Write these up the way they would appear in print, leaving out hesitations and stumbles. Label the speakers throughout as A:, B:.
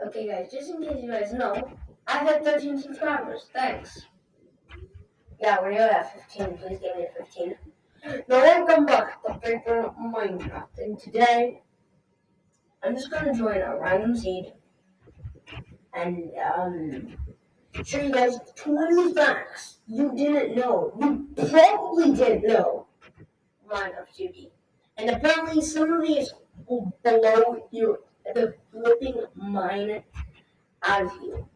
A: Okay, guys, just in case you guys know, I have 13 subscribers. Thanks. Yeah, we're nearly at 15. Please give me a 15. Now, welcome back to Paper Minecraft. And today, I'm just gonna join a random seed and show you guys 20 facts you didn't know. You probably didn't know Minecraft 2D. And apparently, some of these will blow the flipping mind out of you.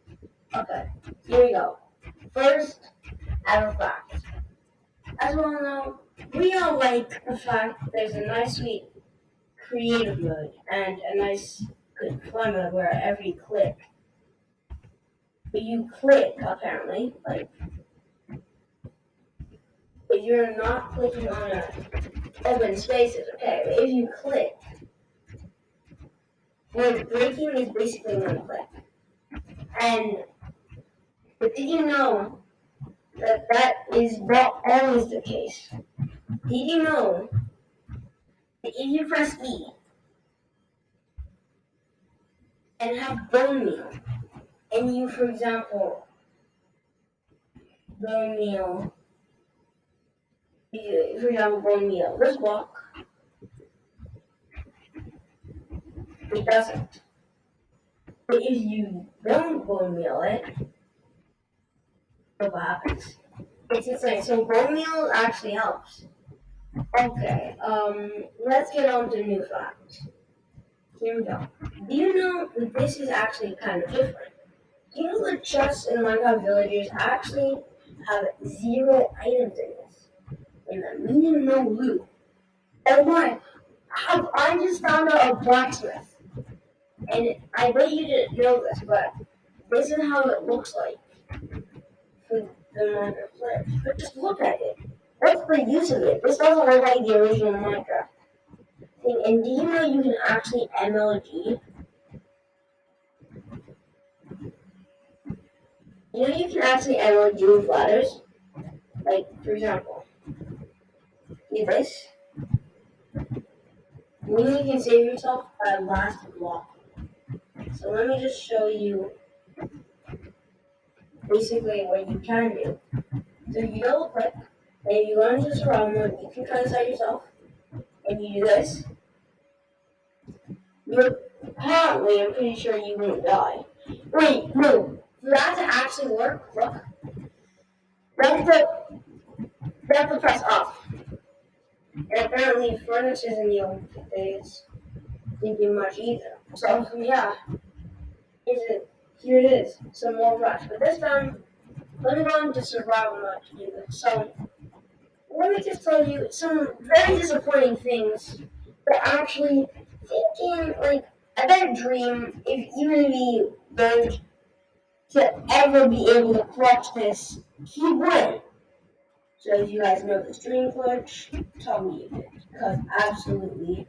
A: Okay, here we go. First, as a fact. As we all know, we all like the fact that there's a nice, sweet, creative mode and a nice, good fun mode where every click, but you click apparently, like if you're not clicking on a open spaces, okay, but if you click, well, breaking is basically one click. And but did you know that that is not always the case? Did you know that if you press E and have bone meal, and you, for example, bone meal, for example, bone meal this block, it doesn't. But if you don't bone meal it, look what happens. It's insane. So bone meal actually helps. Okay, let's get on to new facts. Here we go. Do you know that this is actually kind of different? Do you know that chests in Minecraft villagers actually have 0 items in this? In the meaning no loot. Oh my, I just found out a blacksmith. And I bet you didn't know this, but this is how it looks like for the Minecraft players. But just look at it. What's the use of it? This doesn't look like the original Minecraft thing. And do you know you can actually MLG? You know you can actually MLG with ladders? Like, for example, do this. And then you can save yourself by last block. So let me just show you basically what you can do. So you double click, and if you go into surround mode, you can try this out yourself, and you do this. Apparently, I'm pretty sure you won't die. Wait, no. For that to actually work, look. You have to press off. And apparently, furnace isn't the only days thinking much either. So, yeah. Here it is. Some more rocks. But this time, let me go into survival mode to do this. So, let me just tell you some very disappointing things. But actually, thinking, like, I bet a dream if even if you don't to ever be able to clutch this, he would. So if you guys know this dream clutch, tell me if it. Because absolutely,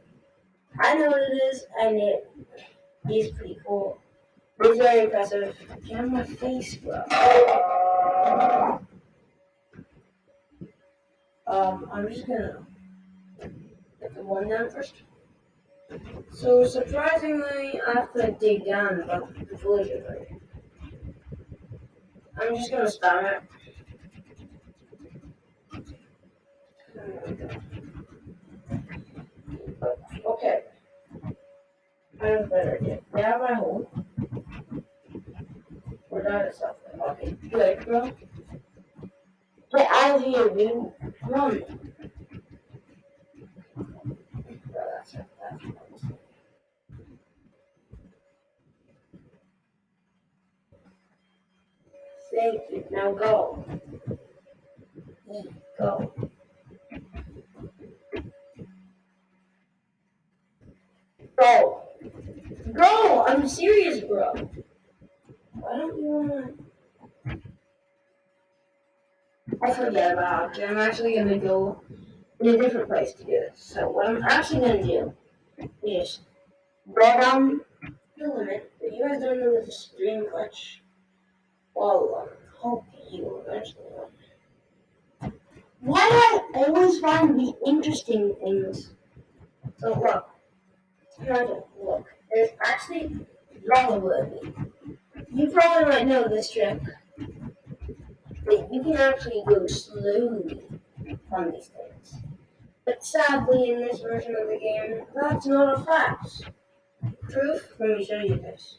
A: I know what it is, and it is pretty cool. It's very impressive. Get on my face, bro. I'm just gonna get the one down first. So surprisingly, I have to dig down about the villager right. I'm just gonna spam it. Okay. I have a better idea. Grab my hole. Or that is something. Okay, good, bro. Get out of here, dude. Run. Bro, that's it. Thank you. Now go. Go. Go. Go! I'm serious, bro. Why don't you wanna... I forget about it. I'm actually gonna go in a different place to do this. So what I'm actually gonna do is go down the limit. If you guys don't know the stream clutch, well, hope you eventually will. Why do I always find the interesting things? So look, try to look. There's actually lolll. You probably might know this trick, but you can actually go slowly on these things. But sadly, in this version of the game, that's not a fact. Proof? Let me show you this.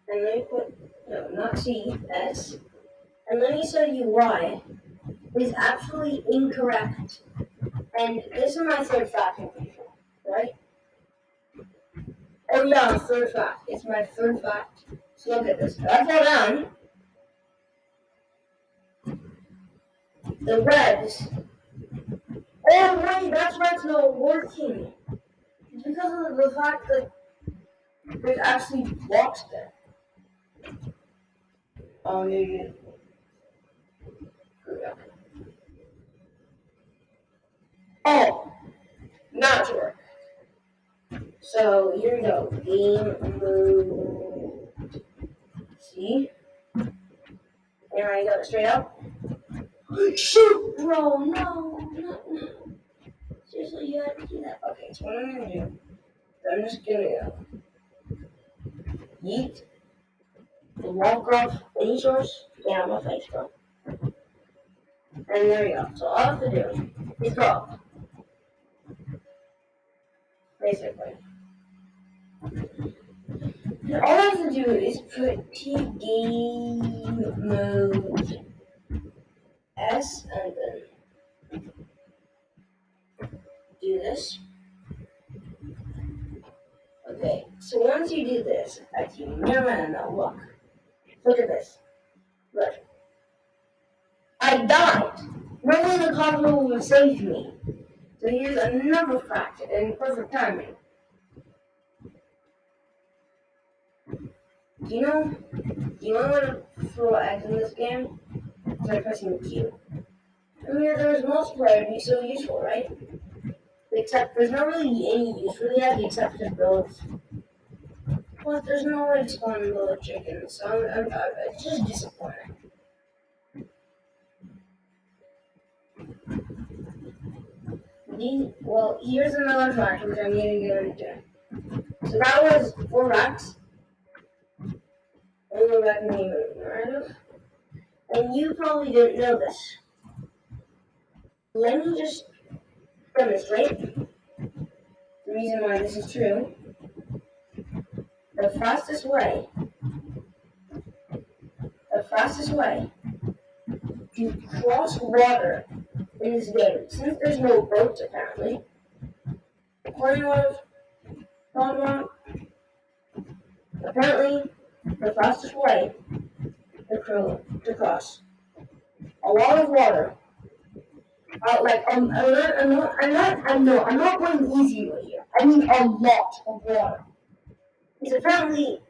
A: And let me put, no, not C, S. And let me show you why is actually incorrect. And this is my third fact, I'm pretty sure, right? Oh yeah, third fact. It's my third fact. So look at this. If I fall down, the webs. Oh wait, that's why it's not working. It's because of the fact that there's actually blocks there. Oh, maybe. Oh, not to work. So here we go. Game mode. See? Here I go. Straight up. Shoot, bro! No. Seriously, you had to do that. Okay, so what I'm gonna do, I'm just gonna go yeet the walk off any source. Yeah, I'm a face bro. And there we go. So all I have to do is go up, basically. And all I have to do is put T game mode S and then do this. Okay, so once you do this, actually, no, look at this. Look. I died. Normally the console would have saved me. So here's another fact in perfect timing. Do you know how to throw eggs in this game? By pressing Q. I mean, there's multiplayer, it'd be so useful, right? Except there's not really any use for the egg except to build. Well, there's no way to spawn and build a chicken, so it's just disappointing. Well, here's another fact which I'm going to get into. So that was 4 facts. Let me go back and name it narrative. And you probably didn't know this. Let me just demonstrate the reason why this is true. The fastest way to cross water in this game, since there's no boats apparently, according to what I've thought about, apparently the fastest way to cross a lot of water. I'm not going easy right here. I mean a lot of water. It's apparently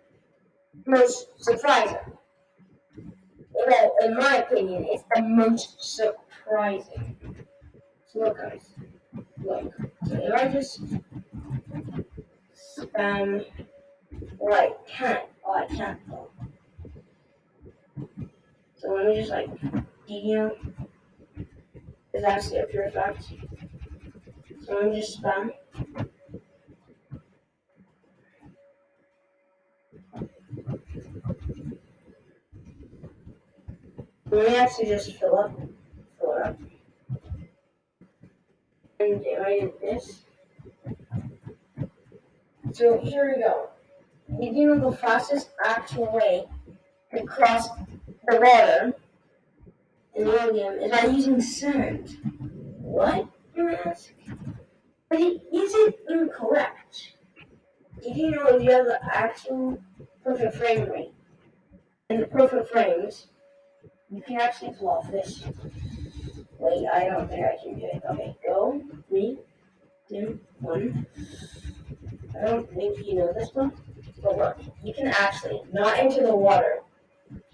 A: most surprising. Well, in my opinion, it's the most surprising. So look, guys. Look. So if I just spam, I can't though. So let me just is actually a pure fact. So let me just spam. Let me actually just fill it up. And if I do this. So here we go. You know the fastest actual way to cross the water in William is by using sand. What, you ask? But it isn't incorrect. Did you know if you have the actual perfect frame rate and the perfect frames, you can actually pull off this. Wait, I don't think I can do it. Okay, go. 3, 2, 1. I don't think you know this one. But look, you can actually not enter the water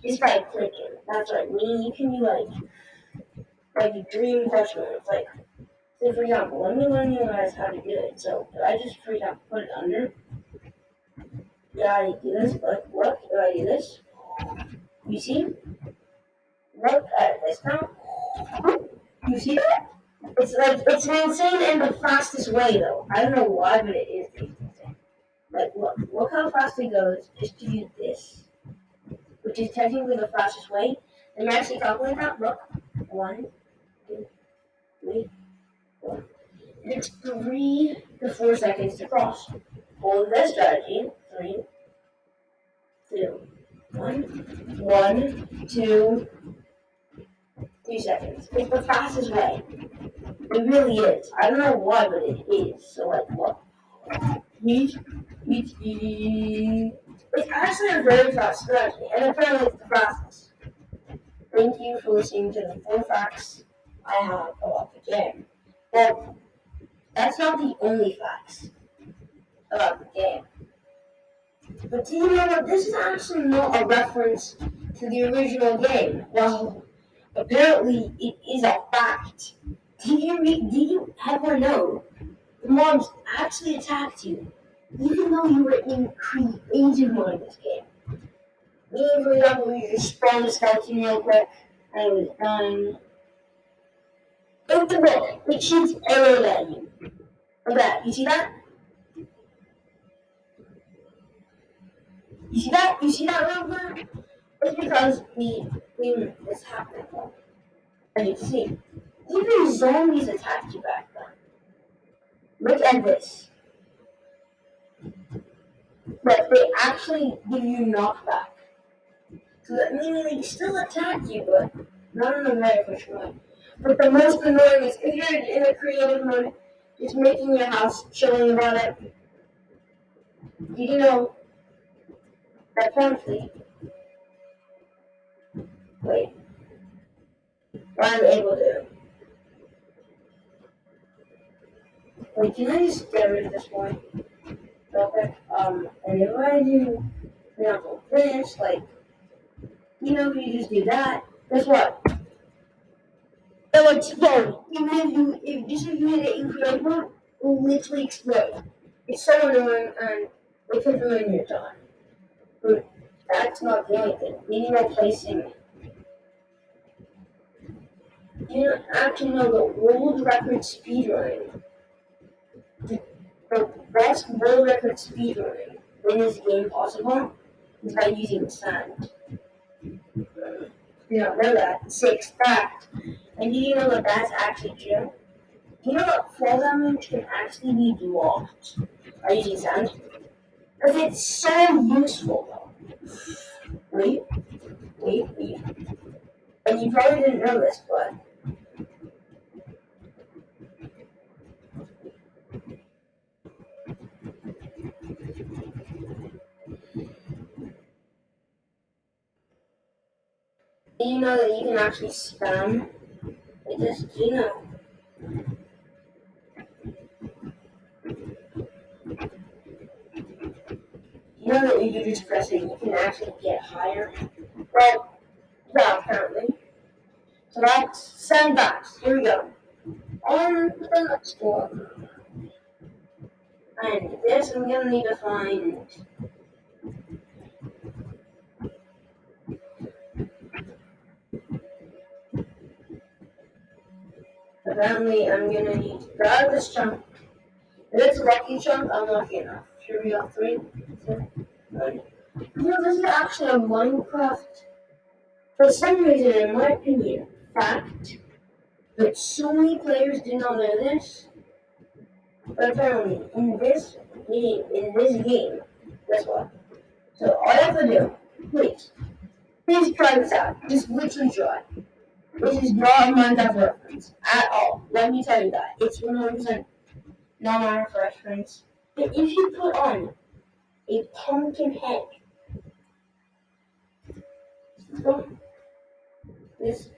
A: just by clicking. That's right. You can do like dream crush moves. Like, say for example, let me learn you guys how to do it. So if I just for example put it under. Yeah, I do this. Look, if I do this. You see? Look at this now. You see that? it's insane in the fastest way though. I don't know why, but it is insane. Like look how fast it goes just to do this, which is technically the fastest way. And you actually calculate that. Look, 1, 2, 3, 4. It's 3 to 4 seconds to cross. Follow that strategy. 3, 2, 1, 1, 2, 3 seconds. It's the fastest way. It really is. I don't know why, but it is. So like, what? It's actually a very fast strategy, and apparently it's the fastest. Thank you for listening to the 4 facts I have about the game. Well, that's not the only facts about the game. But do you know what? This is actually not a reference to the original game. Well, apparently it is a fact. Did you ever know the mobs actually attacked you, even though you were in creative mode in this game? Meaning, for example, you just spawned a skeleton real quick, and it was done. Look at the book. It shoots arrows at you. Look at that. You see that? You see that? You see that real quick? It's because the thing is happening. As you can see, even zombies attacked you back then. Look at this. But they actually give you knockback. So that meaning they still attack you, but not in a very efficient way. But the most annoying is if you're in a creative mode, just making your house, chilling about it. Did you know that apparently, wait, I'm able to. Wait, can I just get rid of this one real quick? And if I do, for example, this, like, if you just do that, guess what? It will explode. Even if you hit it in creative mode, it will literally explode. It's so annoying and it could ruin your time. But that's not the only thing. We need replacing. You actually know the world record speedrunning. The best world record speedrunning in this game possible is by using sand. You don't know that. 6 fact. And do you know that that's actually true? Do you know that fall damage can actually be blocked by using sand? Because it's so useful though. Wait. And you probably didn't know this, but do you know that you can actually spam? It just, you know that if you just press it, you can actually get higher? Well, yeah, apparently. So that's 7 facts. Here we go. On to the next one. And this I'm gonna need to find. Apparently, I'm gonna need to grab this chunk. If it's a lucky chunk, I'm lucky enough. Here we go. 3, 2, 1. This is actually a Minecraft. For some reason, in my opinion, fact, but so many players do not know this. But apparently, in this game, guess what? So all you have to do, please try this out. Just literally try. This is not a Minecraft reference at all. Let me tell you that. It's 100% not a Minecraft reference. But if you put on a pumpkin head, this,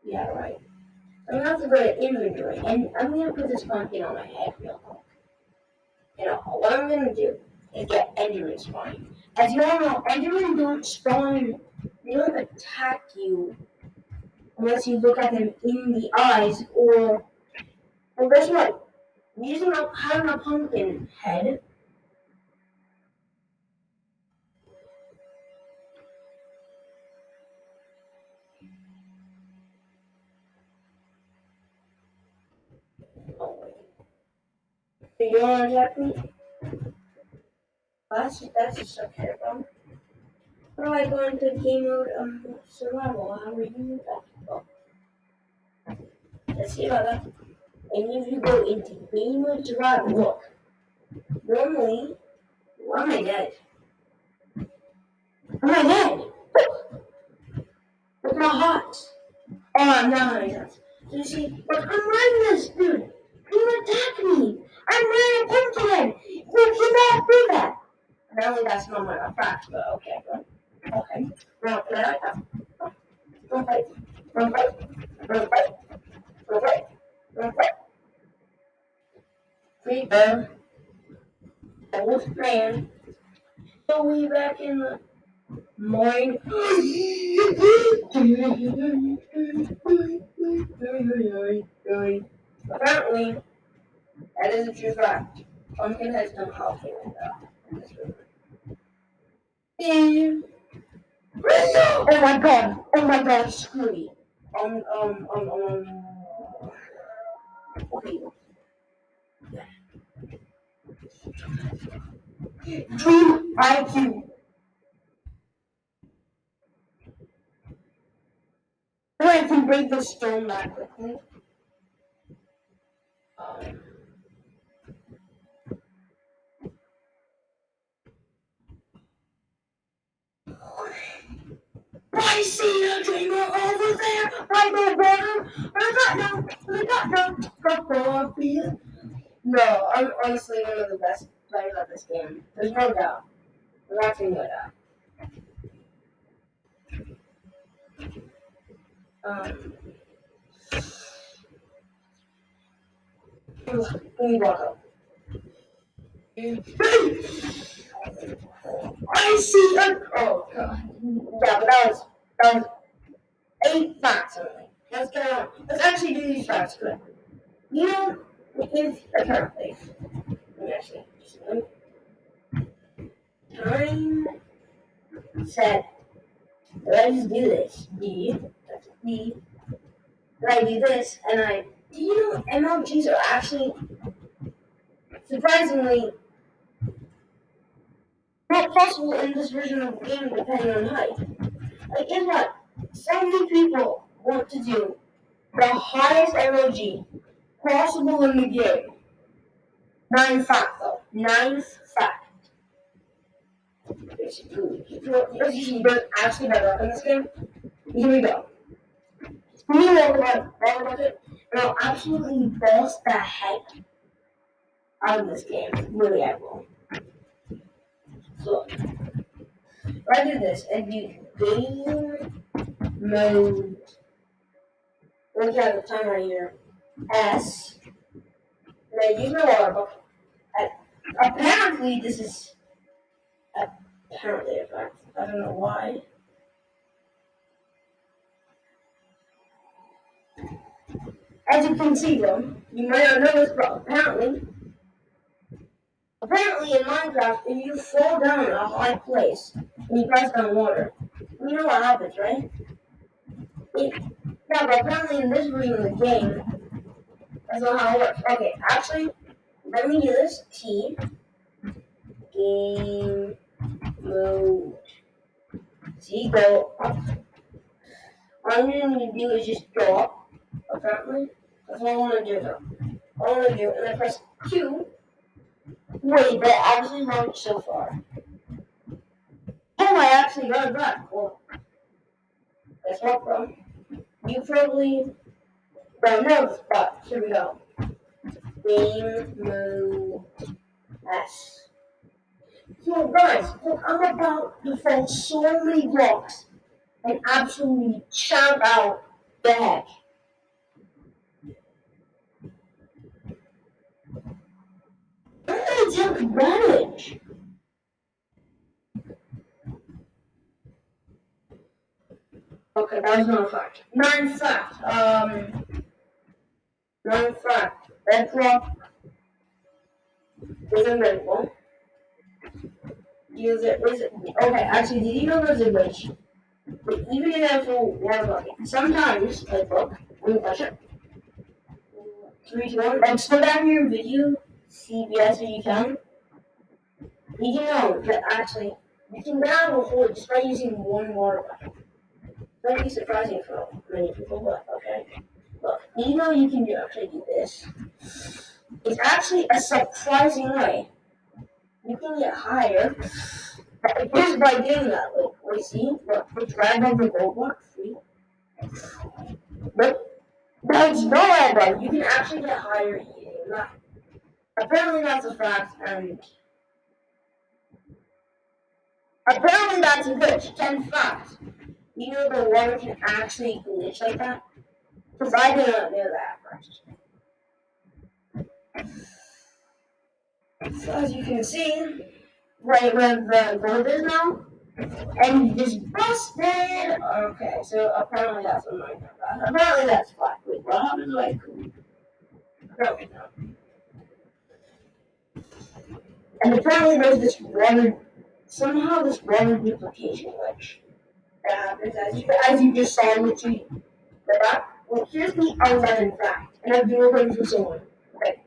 A: yeah, right. I'm gonna have to go to inventory, and I'm gonna put this pumpkin on my head real quick. What I'm gonna do is get Enderman spawning. As you all know, Enderman don't spawn, they don't attack you unless you look at them in the eyes, or, well, guess what? Having a pumpkin head, You don't want to attack me? That's just okay, bro. How do I go into game mode survival? How do we do that? Oh, let's see about that. And if you go into game mode survival, look. Normally, why am I dead? Am I dead? Look at my heart. Oh, I'm not having sense. So you see, look, I'm running this, dude. You attack me. I'm running a pump again. You cannot do that. Apparently that's not my fact, but okay, bro. Okay. Now, play like that. Don't fight. Don't fight. Don't fight. Don't fight. Don't fight. Creeper. Old man. So we back in the morning. Apparently, that is a true fact. Pumpkin has no health like that. Oh my god! Oh my god! Screw me. Okay. Dream IQ. I can break the stone that quickly. I see a dreamer over there by the water. I got no coffee. No, I'm honestly one of the best players at this game. There's no doubt. There's actually no doubt. Let me walk up. I see a. Oh god. Yeah, but that was 8 facts only. Let's get on. Let's actually do these facts correctly. You know, if apparently, let me actually just time set. Let's do this. D. That's D. I do this, and do you know MLGs are actually surprisingly not possible in this version of the game depending on height. Like, guess what? So many people want to do the highest MLG possible in the game. 9 fact, though. 9th fact. There's actually better in this game. Here we go. Me and it, and I'll absolutely boss the heck out of this game. Really, I will. So, if I do this and do game mode, look at the timer here. S. And I use my water bucket. Apparently, this is apparently a fact. I don't know why. As you can see, though, you might not know this, but apparently in Minecraft, if you fall down a high place and you press down water, you know what happens, right? Yeah, but apparently in this version of the game, that's not how it works. Okay, actually, let me do this. T. Game mode. See, go up. All I'm going to do is just go up, apparently. That's all I want to do, though. All I want to do, and then press Q. Wait, that actually worked so far. Oh, I actually got it back. Well, guess what, bro? You probably don't know this, but here we go. Game mode S. So, guys, look, I'm about to fall so many blocks and absolutely champ out the heck. I'm gonna take advantage. Okay, that was not a fact. 9th fact. 9th fact. Bedrock is invincible. Okay, actually, did you know there's a glitch? But even in a full water bucket, sometimes, like, look, let me touch it. 3, 2, 1, and slow down your video CBS as you can. Did you know that actually you can get out of a hole just by using one water bucket? It's might be surprising for many people, but okay. Look, did you know you can actually do this? It's actually a surprising way. You can get higher just by doing that. Like, we see, look, we drag over gold block, see? But that's not right. You can actually get higher using that. Apparently that's a fact, and apparently that's a glitch. 10 fact. You know the water can actually glitch like that? Because I did not know that first. So as you can see, right where the gold is now, and you just busted! Okay, so apparently that's what Minecraft. Apparently that's flat. Wait, what happens like apparently not. And apparently there's this water, somehow this water duplication glitch that happens as you just saw literally the back. Well, here's the 11th fact, and I've been recording for so long. Okay,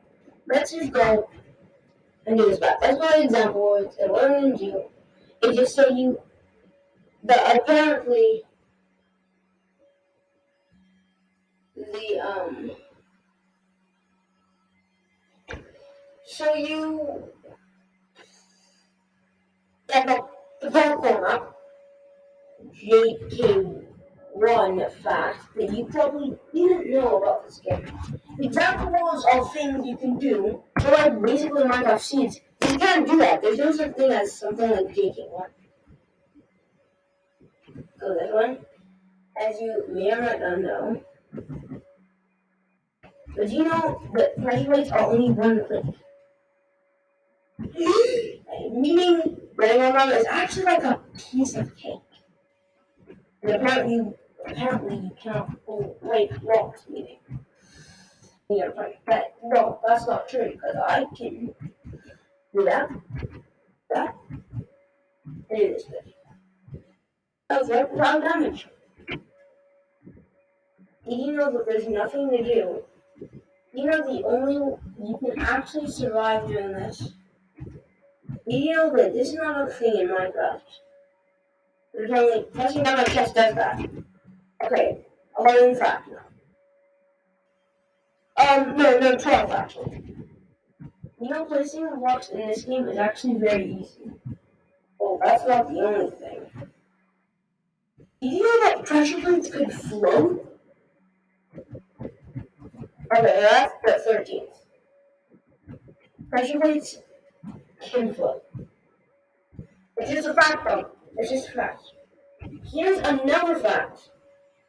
A: let's just go and do this back. Let's go an example. It's 11 and 0. It just so you that apparently the show you that the parkour map JK1 fact that you probably didn't know about this game. Examples of things you can do, so like basically Minecraft seeds. You can't do that. There's no such thing as something like JK1. So this one, as you may or might not know, but do you know that pressure plates are only one click? Meaning running around is actually like a piece of cake. And apparently you cannot break rocks meaning. You gotta fight. But no, that's not true because I can do that, and do this bit. That's right without damage. Did you know that there's nothing to do? You know the only you can actually survive doing this. Did you know that this is not a thing in Minecraft? There's only pressing down my chest does that. Okay, 11 fact now. No, 12 actually. You know, placing the blocks in this game is actually very easy. Oh, that's not the only thing. Did you know that pressure plates could float? Okay, that's the 13th. Pressure plates can float. It's just a fact, though. It's just a fact. Here's another fact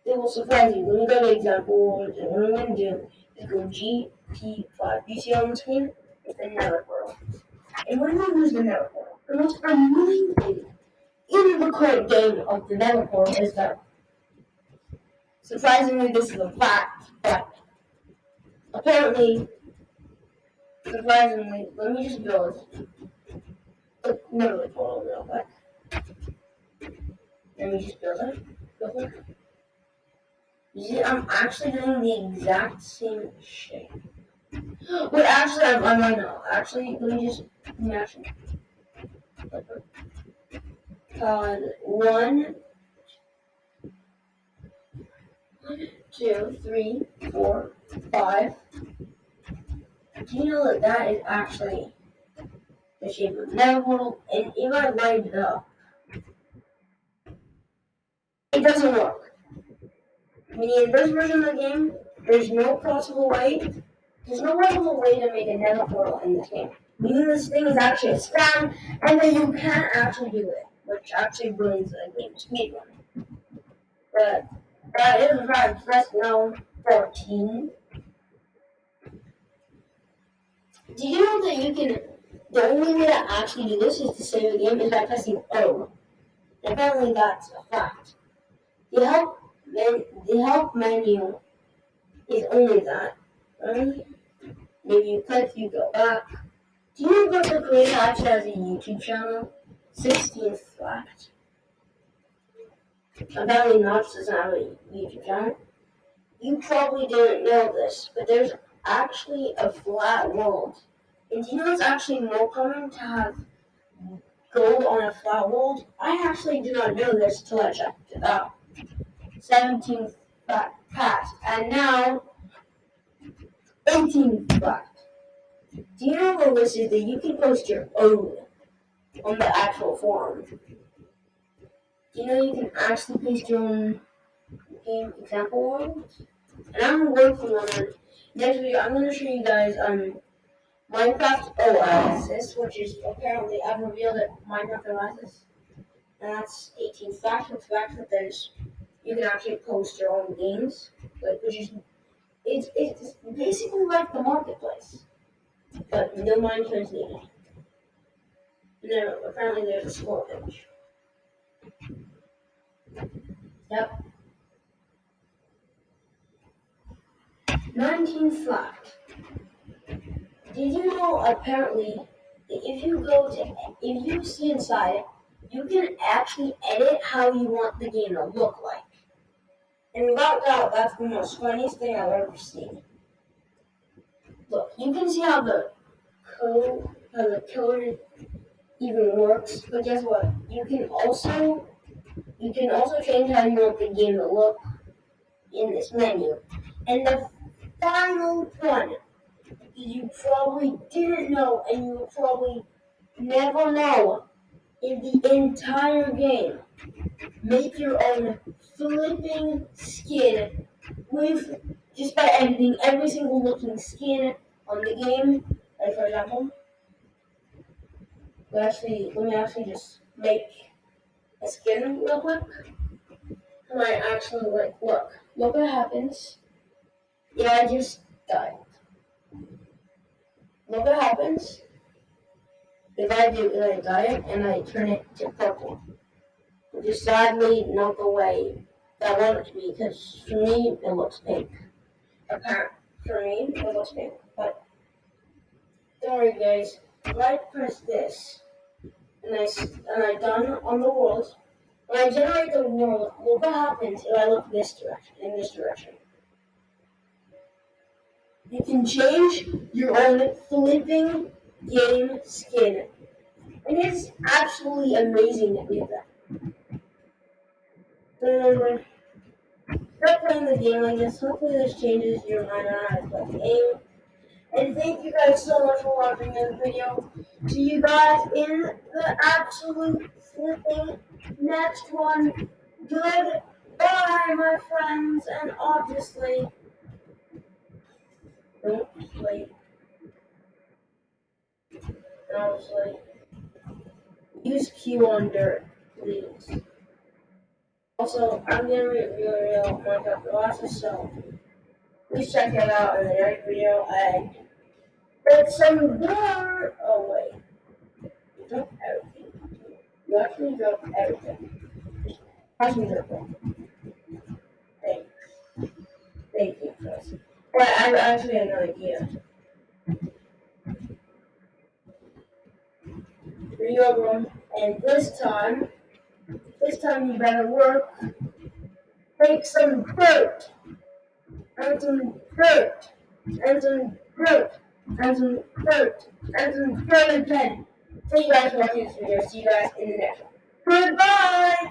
A: that will surprise you. Let me go to example. What I'm going to do is go GP5. You see on the screen? It's the nether portal. And when we use the nether portal, the most annoying thing in the current game of the nether portal is that, surprisingly, this is a fact, but apparently, surprisingly, let me just build the nether portal real quick. Let me just build it real quick. You see, I'm actually doing the exact same shape. Wait, actually, I might know. Actually, let me actually. One, 2, 3, 4, 5. Do you know that is actually the shape of the nether portal? And if I light it up, it doesn't work. Meaning in this version of the game, there's no possible way. There's no possible way to make a nether portal in this game. Meaning this thing is actually a scam, and then you can't actually do it, which actually ruins the game speedrun. But that is a fact. That's now 14. Do you know that you can? The only way to actually do this is to save the game is by pressing O. Apparently, that's a fact. The help menu is only that. Right? Maybe you click, you go back. Do you know that the creator actually has a YouTube channel? 16th fact. Apparently, Notch doesn't have a YouTube channel. You probably didn't know this, but there's actually a flat world And do you know it's actually more common to have gold on a flat world? I actually did not know this till I checked it out. 17 flat passed, and now 18 flat. Do you know the list is that you can post your own on the actual forum? Do you know you can actually post your own game example worlds? And I'm working on it. Next video, I'm going to show you guys Minecraft Oasis, which is apparently I've revealed that Minecraft Oasis, and that's 18 facts. With facts that there's you can actually post your own games, which is it's basically like the marketplace, but no Minecraft needed. And there apparently there's a score page. Yep. 19 flat. Did you know apparently if you see inside, you can actually edit how you want the game to look like. And without doubt, that's the most funniest thing I've ever seen. Look, you can see how the code even works, but guess what? You can also change how you want the game to look in this menu. And the final one you probably didn't know, and you will probably never know in the entire game. Make your own flipping skin with just by editing every single looking skin on the game. Like for example, let me actually just make a skin real quick. And I actually look what happens. Yeah, I just died. Look what happens if I die and I turn it to purple. Which is sadly not the way that I want it to be, because for me it looks pink. Apparently, for me it looks pink. But don't worry, guys. If I press this and I done on the world, when I generate the world, look what happens if I look this direction, in this direction. You can change your own flipping game skin. And it's absolutely amazing to do that. Start playing the game like this. Hopefully this changes your mind on how to play the game. And thank you guys so much for watching this video. See you guys in the absolute flipping next one. Goodbye, my friends, and obviously, don't sleep. And obviously, use Q on dirt, please. Also, I'm gonna review a real Minecraft Oasis, so please check it out in the next video. And it's some more. Oh wait, you dropped everything. You actually dropped everything. Pass me the phone. Thank you, Chris. But I actually have no idea. For you, everyone. And this time you better work. Take some dirt. And some dirt. And some dirt. And some dirt. And some dirt again. Thank you guys for watching this video. See you guys in the next one. Goodbye!